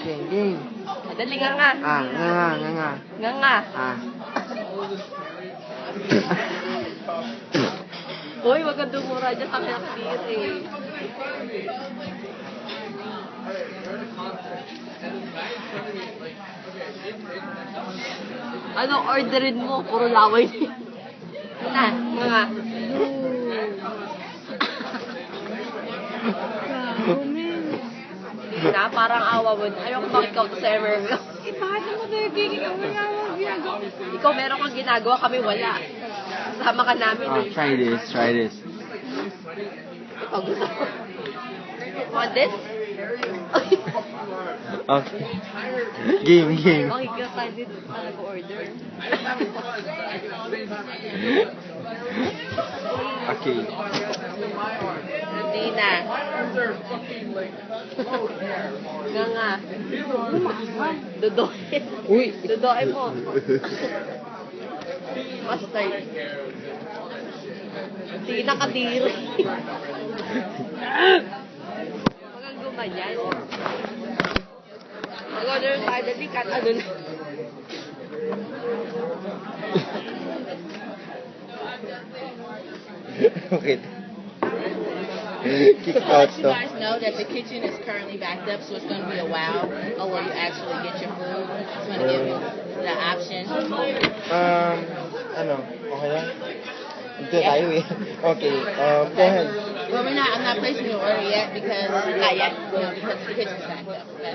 Game, game. Dali nga nga. Nga. Nga nga. Uy, wag kang dumura dyan sa pinakadiri. Ano orderin mo? Puro laway niya. Nga. Hindi na, parang awa mo. Ayoko mag-count sa MRL. Bakit mo tayo ikaw mayawag ginagawa? Ikaw meron kang ginagawa, kami wala. Kasama ka namin eh. Try this. Ikaw gusto mo. Want this? Okay. Game. Makikita tayo dito sa nag-order. Okay. Hindi na. Nga. Dudoin. Uy! Dudoin mo. Mustard. Hindi nakadiri. Magang gumanyan. Mag-order tayo dali kat ano na. Okay. Kick out You guys know that the kitchen is currently backed up, so it's going to be a while before you actually get your food. It's going to give you the option. Okay lang? Dito tayo eh. Okay, go ahead. Well, I'm not placing your order yet because, not yet, because the kitchen's backed up. Okay?